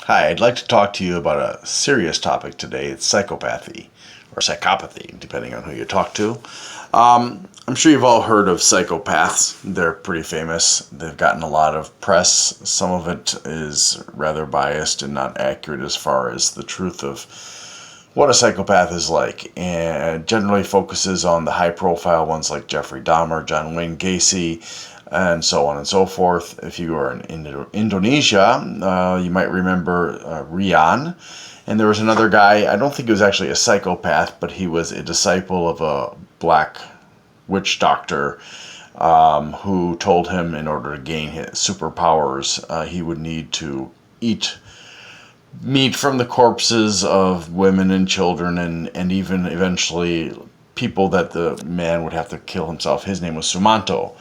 Hi, I'd like to talk to you about a serious topic today. It's psychopathy, or psychopathy, depending on who you talk to. I'm sure you've all heard of psychopaths. They're pretty famous. They've gotten a lot of press. Some of it is rather biased and not accurate as far as the truth of what a psychopath is like, and generally focuses on the high-profile ones like Jeffrey Dahmer, John Wayne Gacy, and so on and so forth. If you are in Indonesia, you might remember Rian. And there was another guy, I don't think he was actually a psychopath, but he was a disciple of a black witch doctor who told him in order to gain his superpowers, he would need to eat meat from the corpses of women and children, and even eventually people that the man would have to kill himself. His name was Sumanto.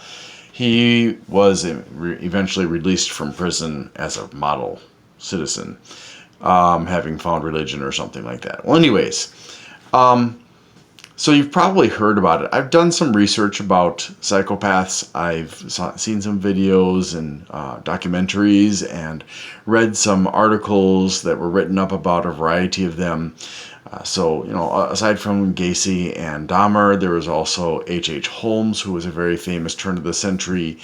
He was eventually released from prison as a model citizen, having found religion or something like that. Well, anyways, so you've probably heard about it. I've done some research about psychopaths. I've seen some videos and documentaries and read some articles that were written up about a variety of them. Aside from Gacy and Dahmer, there was also H.H. Holmes, who was a very famous turn-of-the-century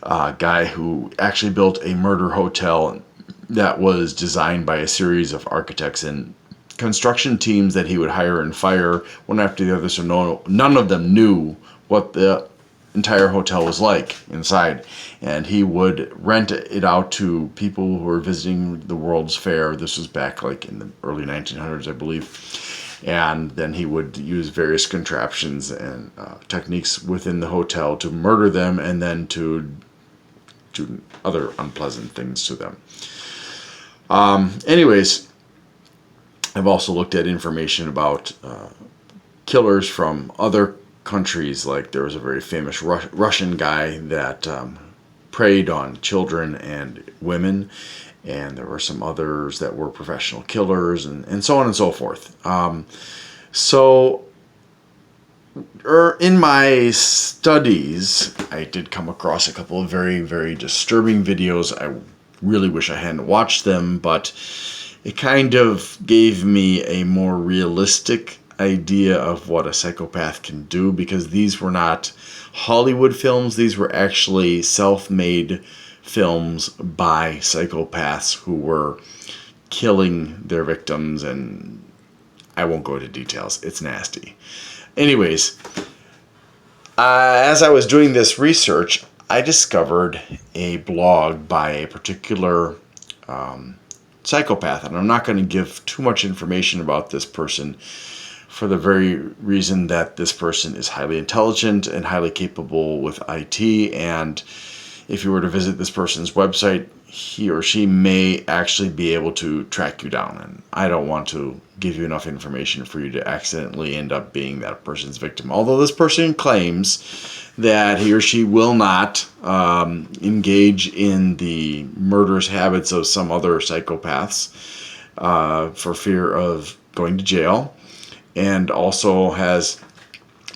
guy who actually built a murder hotel that was designed by a series of architects and construction teams that he would hire and fire one after the other, so none of them knew what the entire hotel was like inside. And he would rent it out to people who were visiting the World's Fair. This was back like in the early 1900s, I believe. And then he would use various contraptions and techniques within the hotel to murder them, and then to do other unpleasant things to them. Anyways, I've also looked at information about killers from other countries. Like there was a very famous Russian guy that preyed on children and women, and there were some others that were professional killers, and so on and so forth. In my studies, I did come across a couple of very, very disturbing videos. I really wish I hadn't watched them, but it kind of gave me a more realistic idea of what a psychopath can do, because these were not Hollywood films. These were actually self-made films by psychopaths who were killing their victims, and I won't go into details. It's nasty. Anyways, as I was doing this research, I discovered a blog by a particular psychopath, and I'm not going to give too much information about this person for the very reason that this person is highly intelligent and highly capable with IT, and if you were to visit this person's website, he or she may actually be able to track you down, and I don't want to give you enough information for you to accidentally end up being that person's victim. Although this person claims that he or she will not engage in the murderous habits of some other psychopaths for fear of going to jail, and also has,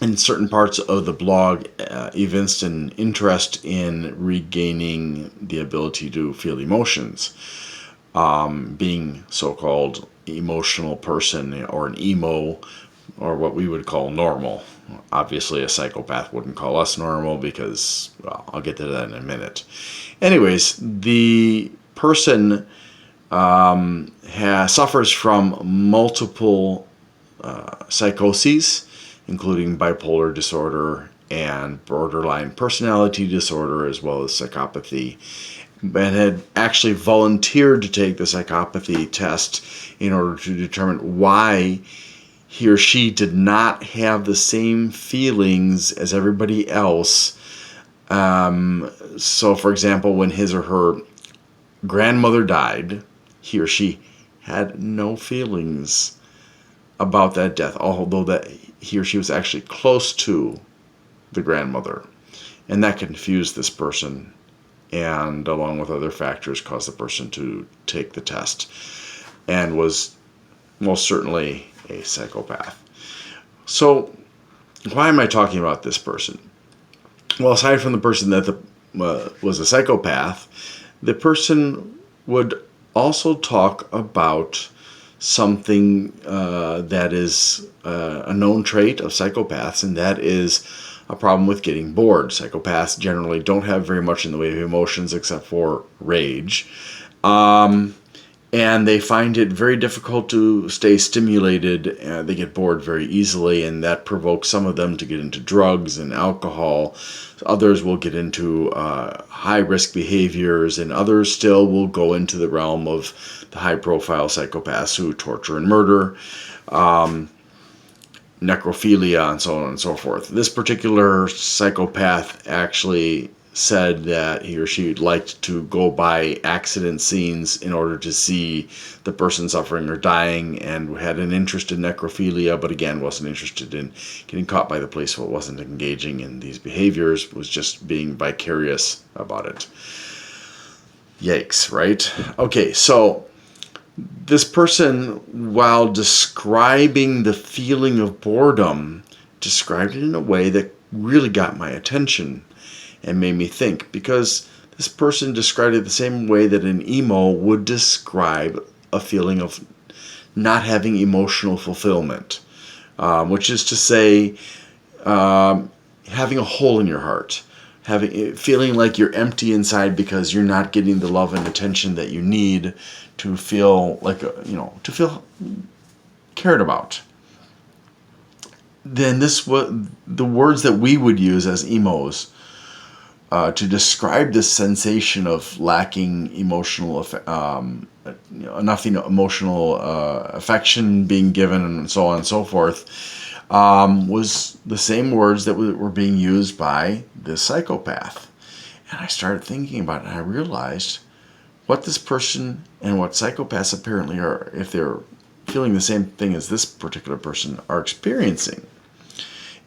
in certain parts of the blog, evinced an interest in regaining the ability to feel emotions, being so-called emotional person, or an emo, or what we would call normal. Obviously, a psychopath wouldn't call us normal because, well, I'll get to that in a minute. Anyways, the person suffers from multiple psychoses, including bipolar disorder and borderline personality disorder, as well as psychopathy, but had actually volunteered to take the psychopathy test in order to determine why he or she did not have the same feelings as everybody else. So, for example, when his or her grandmother died, he or she had no feelings about that death, although that he or she was actually close to the grandmother. And that confused this person, and along with other factors caused the person to take the test, and was most certainly a psychopath. So why am I talking about this person? Well, aside from the person that was a psychopath, the person would also talk about something that is a known trait of psychopaths, and that is a problem with getting bored. Psychopaths generally don't have very much in the way of emotions except for rage. And they find it very difficult to stay stimulated. They get bored very easily, and that provokes some of them to get into drugs and alcohol. Others will get into high-risk behaviors, and others still will go into the realm of the high-profile psychopaths who torture and murder, necrophilia, and so on and so forth. This particular psychopath actually said that he or she liked to go by accident scenes in order to see the person suffering or dying, and had an interest in necrophilia, but again wasn't interested in getting caught by the police, so it wasn't engaging in these behaviors, was just being vicarious about it. Yikes, right? Okay, so this person, while describing the feeling of boredom, described it in a way that really got my attention and made me think, because this person described it the same way that an emo would describe a feeling of not having emotional fulfillment, which is to say, having a hole in your heart, feeling like you're empty inside because you're not getting the love and attention that you need to feel like to feel cared about. Then the words that we would use as emos to describe this sensation of lacking enough emotional affection being given, and so on and so forth, was the same words that were being used by this psychopath. And I started thinking about it, and I realized what this person and what psychopaths apparently are, if they're feeling the same thing as this particular person, are experiencing,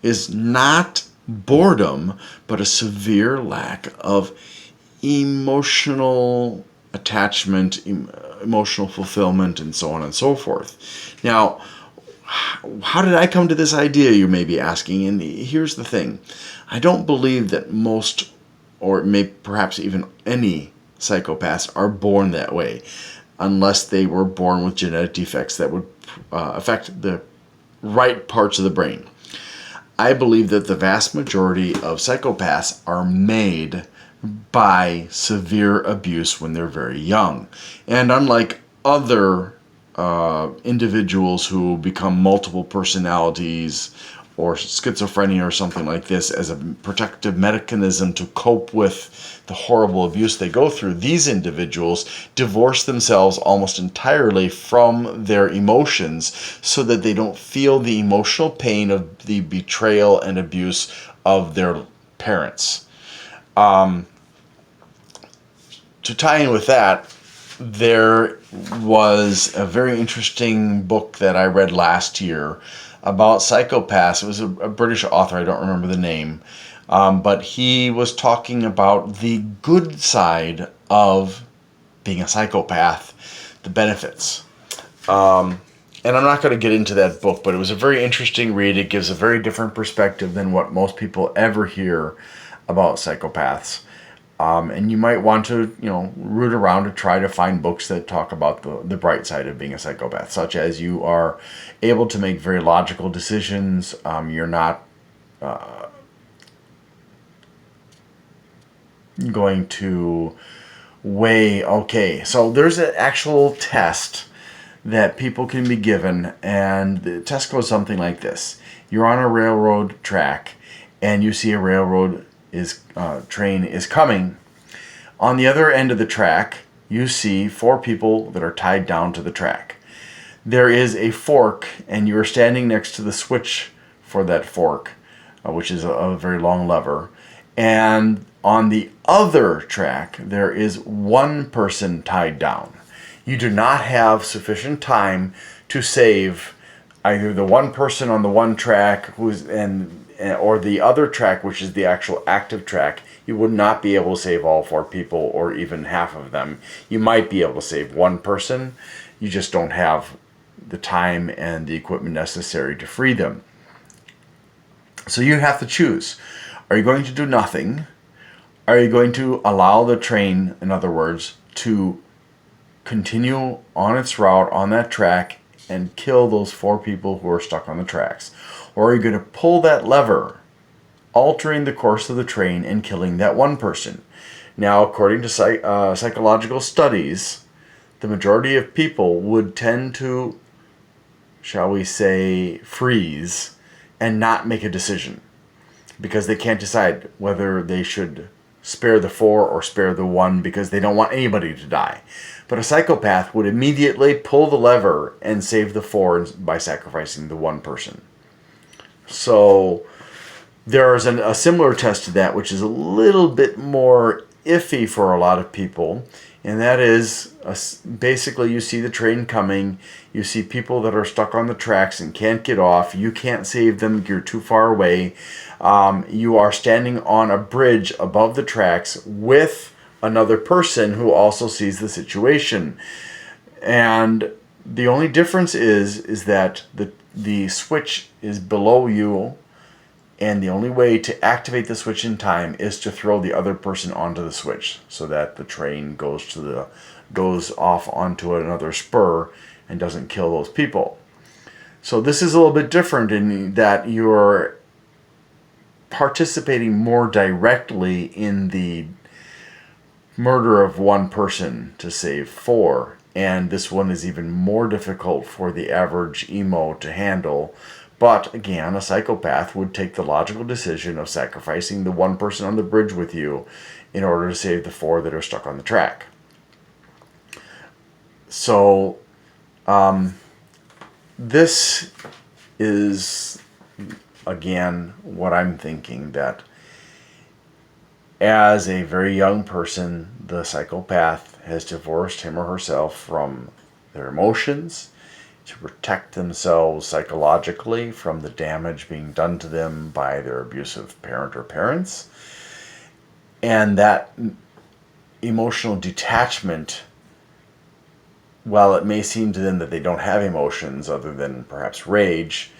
is not boredom, but a severe lack of emotional attachment, emotional fulfillment, and so on and so forth. Now, how did I come to this idea, you may be asking? And here's the thing. I don't believe that most, or perhaps even any, psychopaths are born that way, unless they were born with genetic defects that would affect the right parts of the brain. I believe that the vast majority of psychopaths are made by severe abuse when they're very young. And unlike other individuals who become multiple personalities or schizophrenia or something like this as a protective mechanism to cope with the horrible abuse they go through, these individuals divorce themselves almost entirely from their emotions so that they don't feel the emotional pain of the betrayal and abuse of their parents. To tie in with that, there was a very interesting book that I read last year about psychopaths. It was a British author, I don't remember the name, but he was talking about the good side of being a psychopath, the benefits. And I'm not going to get into that book, but it was a very interesting read. It gives a very different perspective than what most people ever hear about psychopaths. And you might want to, root around to try to find books that talk about the bright side of being a psychopath, such as you are able to make very logical decisions. You're not going to weigh, okay, so there's an actual test that people can be given, and the test goes something like this. You're on a railroad track, and you see a railroad train is coming. On the other end of the track, you see 4 people that are tied down to the track. There is a fork, and you are standing next to the switch for that fork, which is a very long lever. And on the other track, there is 1 person tied down. You do not have sufficient time to save either the 1 person on the one track or the other track, which is the actual active track. You would not be able to save all 4 people or even half of them. You might be able to save 1 person. You just don't have the time and the equipment necessary to free them. So you have to choose. Are you going to do nothing? Are you going to allow the train, in other words, to continue on its route on that track and kill those 4 people who are stuck on the tracks? Or are you going to pull that lever, altering the course of the train and killing that one person? Now, according to psychological studies, the majority of people would tend to, shall we say, freeze and not make a decision because they can't decide whether they should spare the 4 or spare the 1 because they don't want anybody to die. But a psychopath would immediately pull the lever and save the 4 by sacrificing the 1 person. So there is a similar test to that, which is a little bit more iffy for a lot of people, and that is basically you see the train coming, you see people that are stuck on the tracks and can't get off, you can't save them, you're too far away, you are standing on a bridge above the tracks with another person who also sees the situation, and the only difference is that the switch is below you. And the only way to activate the switch in time is to throw the other person onto the switch so that the train goes off onto another spur and doesn't kill those people. So this is a little bit different in that you're participating more directly in the murder of 1 person to save 4. And this one is even more difficult for the average emo to handle. But again, a psychopath would take the logical decision of sacrificing the 1 person on the bridge with you in order to save the 4 that are stuck on the track. So this is, again, what I'm thinking, that as a very young person, the psychopath has divorced him or herself from their emotions to protect themselves psychologically from the damage being done to them by their abusive parent or parents. And that emotional detachment, while it may seem to them that they don't have emotions other than perhaps rage,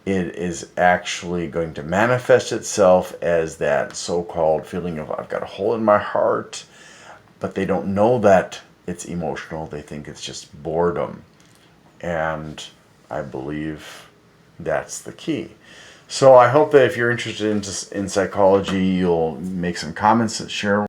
it is actually going to manifest itself as that so-called feeling of, I've got a hole in my heart, but they don't know that it's emotional. They think it's just boredom. And I believe that's the key. So I hope that if you're interested in psychology, you'll make some comments that share